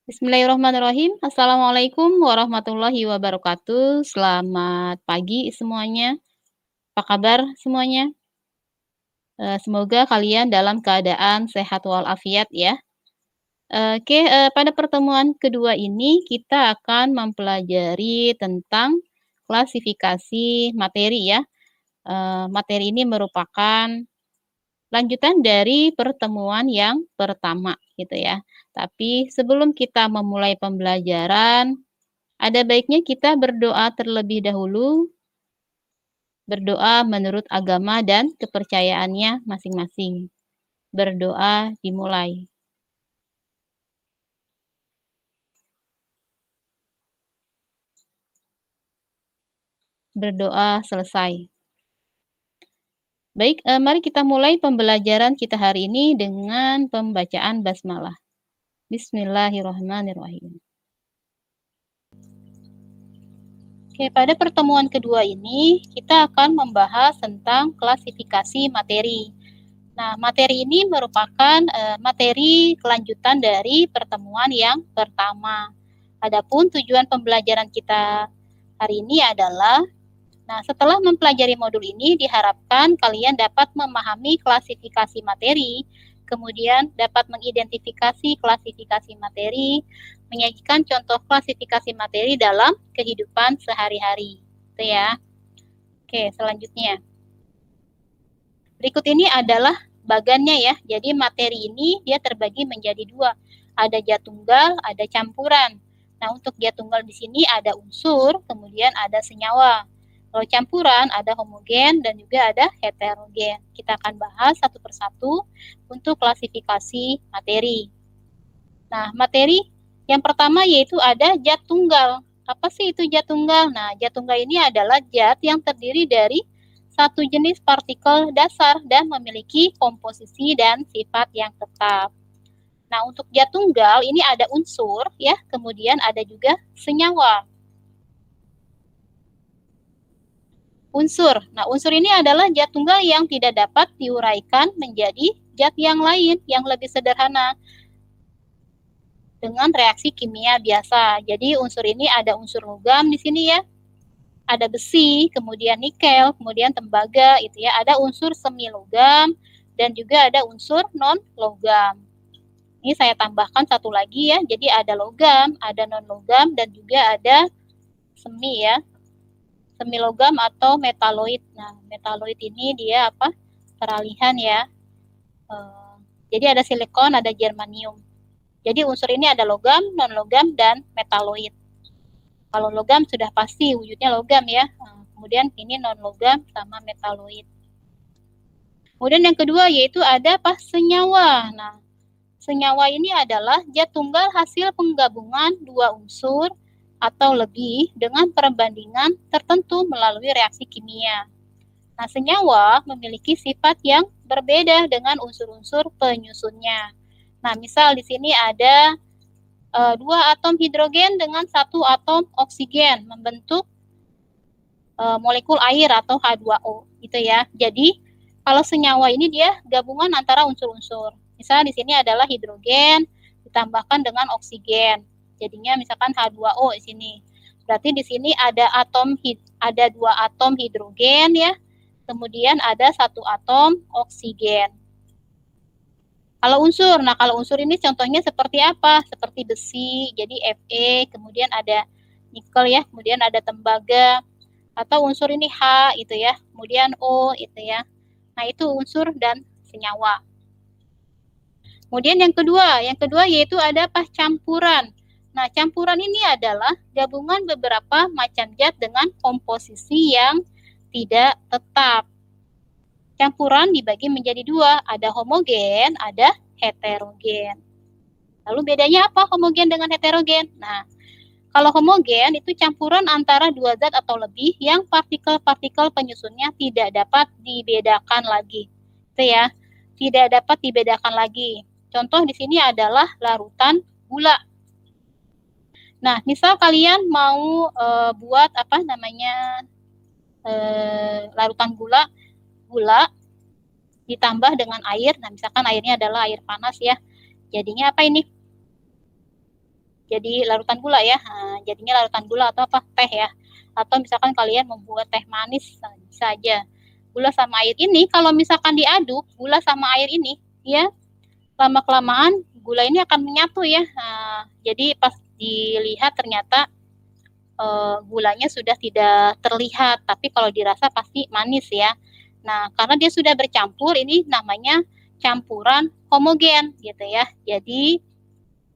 Bismillahirrahmanirrahim. Assalamualaikum warahmatullahi wabarakatuh. Selamat pagi semuanya. Apa kabar semuanya? Semoga kalian dalam keadaan sehat walafiat ya. Oke, pada pertemuan kedua ini kita akan mempelajari tentang klasifikasi materi ya. Materi ini merupakan lanjutan dari pertemuan yang pertama gitu ya. Tapi sebelum kita memulai pembelajaran, ada baiknya kita berdoa terlebih dahulu, berdoa menurut agama dan kepercayaannya masing-masing. Berdoa dimulai. Berdoa selesai. Baik, mari kita mulai pembelajaran kita hari ini dengan pembacaan basmalah. Bismillahirrahmanirrahim. Oke, pada pertemuan kedua ini kita akan membahas tentang klasifikasi materi. Nah, materi ini merupakan materi kelanjutan dari pertemuan yang pertama. Adapun tujuan pembelajaran kita hari ini adalah, nah, setelah mempelajari modul ini diharapkan kalian dapat memahami klasifikasi materi, kemudian dapat mengidentifikasi klasifikasi materi, menyajikan contoh klasifikasi materi dalam kehidupan sehari-hari. Itu ya. Oke, selanjutnya. Berikut ini adalah bagannya ya. Jadi materi ini dia terbagi menjadi dua. Ada zat tunggal, ada campuran. Nah, untuk zat tunggal di sini ada unsur, kemudian ada senyawa. Kalau campuran ada homogen dan juga ada heterogen. Kita akan bahas satu persatu untuk klasifikasi materi. Nah, materi yang pertama yaitu ada zat tunggal. Apa sih itu zat tunggal? Nah, zat tunggal ini adalah zat yang terdiri dari satu jenis partikel dasar dan memiliki komposisi dan sifat yang tetap. Nah, untuk zat tunggal ini ada unsur ya, kemudian ada juga senyawa. Unsur. Nah, unsur ini adalah zat tunggal yang tidak dapat diuraikan menjadi zat yang lain yang lebih sederhana dengan reaksi kimia biasa. Jadi unsur ini ada unsur logam di sini ya. Ada besi, kemudian nikel, kemudian tembaga itu ya. Ada unsur semi logam dan juga ada unsur non logam. Ini saya tambahkan satu lagi ya. Jadi ada logam, ada non logam dan juga ada semi ya. Semi logam atau metaloid. Nah, metaloid ini dia apa? Peralihan ya. Jadi ada silikon, ada germanium. Jadi unsur ini ada logam, non logam dan metaloid. Kalau logam sudah pasti wujudnya logam ya. Kemudian ini non logam sama metaloid. Kemudian yang kedua yaitu ada apa? Senyawa. Nah, senyawa ini adalah zat tunggal hasil penggabungan dua unsur atau lebih dengan perbandingan tertentu melalui reaksi kimia. Nah, senyawa memiliki sifat yang berbeda dengan unsur-unsur penyusunnya. Nah, misal di sini ada dua atom hidrogen dengan satu atom oksigen membentuk molekul air atau H2O gitu ya. Jadi kalau senyawa ini dia gabungan antara unsur-unsur. Misal di sini adalah hidrogen ditambahkan dengan oksigen. Jadinya misalkan H2O di sini. Berarti di sini ada dua atom hidrogen ya. Kemudian ada satu atom oksigen. Kalau unsur, nah kalau unsur ini contohnya seperti apa? Seperti besi, jadi Fe, kemudian ada nikel ya, kemudian ada tembaga, atau unsur ini H itu ya, kemudian O itu ya. Nah itu unsur dan senyawa. Kemudian yang kedua yaitu ada apa? Campuran. Nah campuran ini adalah gabungan beberapa macam zat dengan komposisi yang tidak tetap. Campuran dibagi menjadi dua, ada homogen, ada heterogen. Lalu bedanya apa homogen dengan heterogen? Nah, kalau homogen itu campuran antara dua zat atau lebih yang partikel-partikel penyusunnya tidak dapat dibedakan lagi. Itu ya, tidak dapat dibedakan lagi. Contoh di sini adalah larutan gula. Nah, misal kalian mau buat apa namanya larutan gula ditambah dengan air. Nah, misalkan airnya adalah air panas ya. Jadinya apa ini? jadi larutan gula ya. Nah, jadinya larutan gula atau apa? Teh ya. Atau misalkan kalian membuat teh manis saja. Gula sama air ini kalau misalkan diaduk, gula sama air ini ya lama-kelamaan gula ini akan menyatu ya. Nah, jadi pas dilihat ternyata gulanya sudah tidak terlihat, tapi kalau dirasa pasti manis ya. Nah, karena dia sudah bercampur, ini namanya campuran homogen gitu ya. Jadi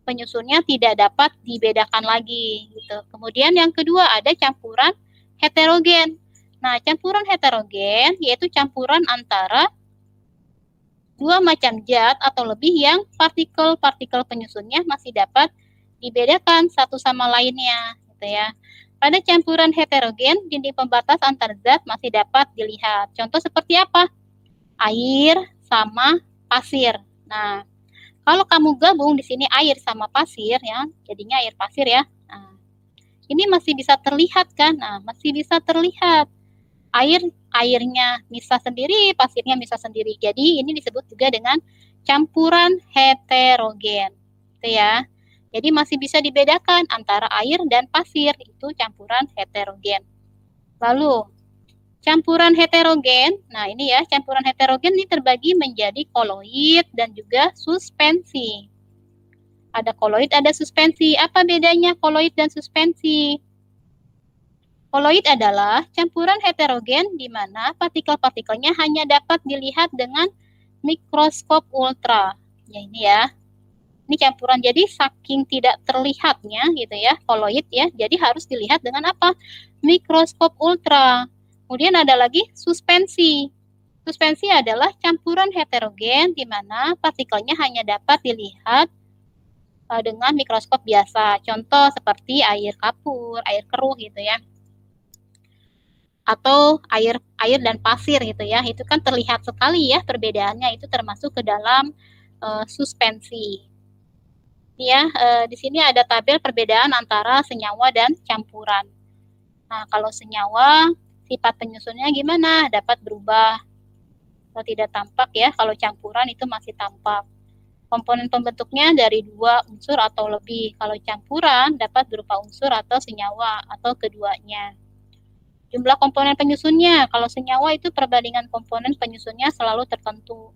penyusunnya tidak dapat dibedakan lagi gitu. Kemudian yang kedua ada campuran heterogen. Nah, campuran heterogen yaitu campuran antara dua macam zat atau lebih yang partikel-partikel penyusunnya masih dapat dibedakan satu sama lainnya, gitu ya. Pada campuran heterogen, dinding pembatas antar zat masih dapat dilihat. Contoh seperti apa? Air sama pasir. Nah, kalau kamu gabung di sini air sama pasir ya, jadinya air pasir ya. Nah, ini masih bisa terlihat kan? Nah, masih bisa terlihat. Airnya misah sendiri, pasirnya misah sendiri. Jadi ini disebut juga dengan campuran heterogen. Gitu ya. Jadi masih bisa dibedakan antara air dan pasir, itu campuran heterogen. Lalu campuran heterogen, nah ini ya, campuran heterogen ini terbagi menjadi koloid dan juga suspensi. Ada koloid, ada suspensi. Apa bedanya koloid dan suspensi? Koloid adalah campuran heterogen di mana partikel-partikelnya hanya dapat dilihat dengan mikroskop ultra. Ya ini ya. Ini campuran, jadi saking tidak terlihatnya gitu ya, koloid ya. Jadi harus dilihat dengan apa? Mikroskop ultra. Kemudian ada lagi suspensi. Suspensi adalah campuran heterogen di mana partikelnya hanya dapat dilihat dengan mikroskop biasa. Contoh seperti air kapur, air keruh gitu ya. Atau air dan pasir gitu ya, itu kan terlihat sekali ya perbedaannya, itu termasuk ke dalam suspensi ya. Di sini ada tabel perbedaan antara senyawa dan campuran. Nah, kalau senyawa sifat penyusunnya gimana, dapat berubah atau tidak tampak ya. Kalau campuran itu masih tampak. Komponen pembentuknya dari 2 unsur atau lebih. Kalau campuran dapat berupa unsur atau senyawa atau keduanya. Jumlah komponen penyusunnya, kalau senyawa itu perbandingan komponen penyusunnya selalu tertentu.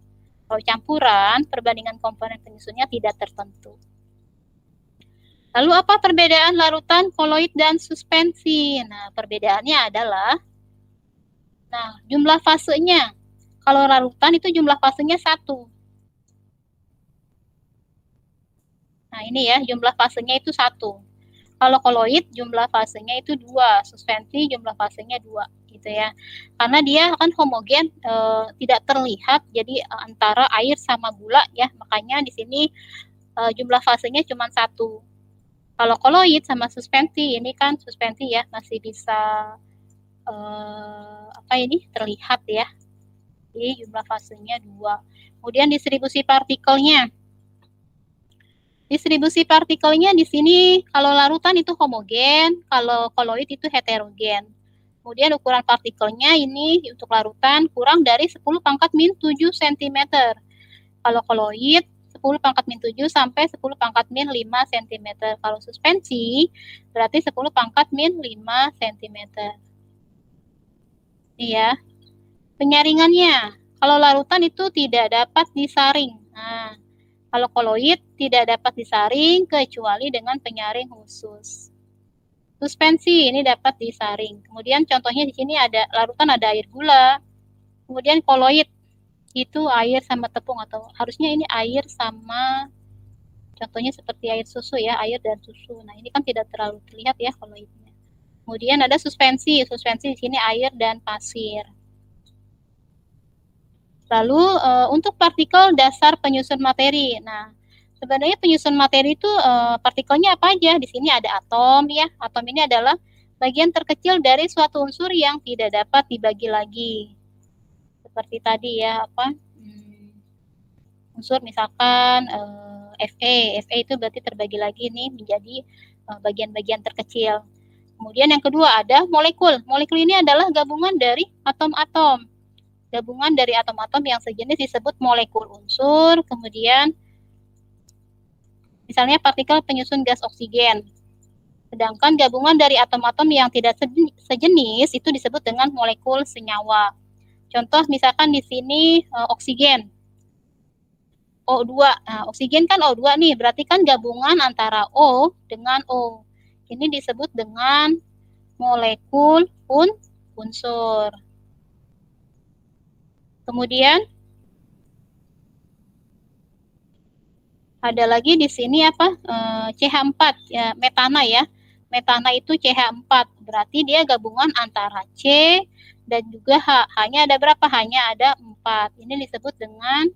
Kalau campuran, perbandingan komponen penyusunnya tidak tertentu. Lalu apa perbedaan larutan, koloid, dan suspensi? Nah, perbedaannya adalah jumlah fasenya. Kalau larutan itu jumlah fasenya 1. Nah, ini ya, jumlah fasenya itu 1. Kalau koloid jumlah fasenya itu 2, suspensi jumlah fasenya 2 gitu ya. Karena dia kan homogen, tidak terlihat, jadi antara air sama gula ya, makanya di sini jumlah fasenya cuma 1. Kalau koloid sama suspensi, ini kan suspensi ya, masih bisa terlihat ya. Jadi jumlah fasenya 2. Kemudian distribusi partikelnya. Distribusi partikelnya di sini kalau larutan itu homogen, kalau koloid itu heterogen. Kemudian ukuran partikelnya ini untuk larutan kurang dari 10 pangkat min 7 cm. Kalau koloid 10 pangkat min 7 sampai 10 pangkat min 5 cm. Kalau suspensi berarti 10 pangkat min 5 cm. Ini ya. Penyaringannya, kalau larutan itu tidak dapat disaring. Nah, kalau koloid tidak dapat disaring kecuali dengan penyaring khusus. Suspensi ini dapat disaring. Kemudian contohnya di sini ada larutan, ada air gula. Kemudian koloid itu air sama tepung, atau harusnya ini air sama, contohnya seperti air susu ya, air dan susu. Nah, ini kan tidak terlalu terlihat ya koloidnya. Kemudian ada suspensi. Suspensi di sini air dan pasir. Lalu untuk partikel dasar penyusun materi. Nah, sebenarnya penyusun materi itu partikelnya apa aja? Di sini ada atom ya. Atom ini adalah bagian terkecil dari suatu unsur yang tidak dapat dibagi lagi. Seperti tadi ya, unsur misalkan Fe. Fe itu berarti terbagi lagi nih menjadi bagian-bagian terkecil. Kemudian yang kedua ada molekul. Molekul ini adalah gabungan dari atom-atom. Gabungan dari atom-atom yang sejenis disebut molekul unsur. Kemudian di Misalnya partikel penyusun gas oksigen. Sedangkan gabungan dari atom-atom yang tidak sejenis itu disebut dengan molekul senyawa. Contoh misalkan di sini oksigen. O2. Nah, oksigen kan O2 nih, berarti kan gabungan antara O dengan O. Ini disebut dengan molekul unsur. Kemudian ada lagi di sini apa? CH4 ya, metana ya. Metana itu CH4, berarti dia gabungan antara C dan juga H. Hanya ada berapa? Hanya ada 4. Ini disebut dengan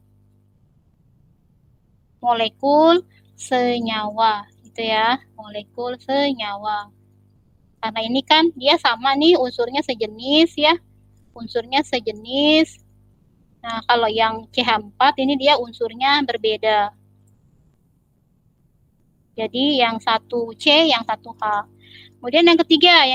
molekul senyawa, gitu ya. Molekul senyawa. Karena ini kan dia sama nih, unsurnya sejenis ya. Unsurnya sejenis. Nah, kalau yang CH4 ini dia unsurnya berbeda. Jadi yang satu C, yang satu H. Kemudian yang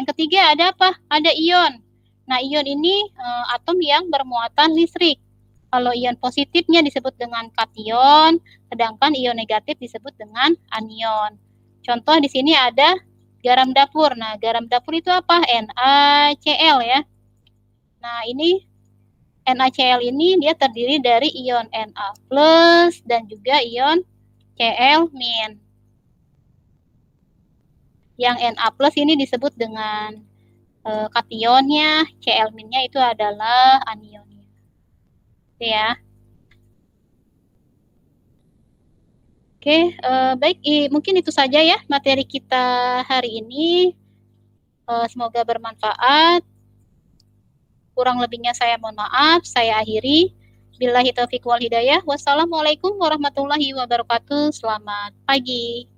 ketiga ada apa? Ada ion. Nah, ion ini atom yang bermuatan listrik. Kalau ion positifnya disebut dengan kation, sedangkan ion negatif disebut dengan anion. Contoh di sini ada garam dapur. Nah, garam dapur itu apa? NaCl ya. Nah, ini NaCl ini dia terdiri dari ion Na+ dan juga ion Cl-. Yang Na+ ini disebut dengan kationnya, Cl-nya itu adalah anionnya. Oke ya. Oke, baik, mungkin itu saja ya materi kita hari ini. Semoga bermanfaat. Kurang lebihnya saya mohon maaf, saya akhiri. Billahi taufiq wal hidayah. Wassalamualaikum warahmatullahi wabarakatuh. Selamat pagi.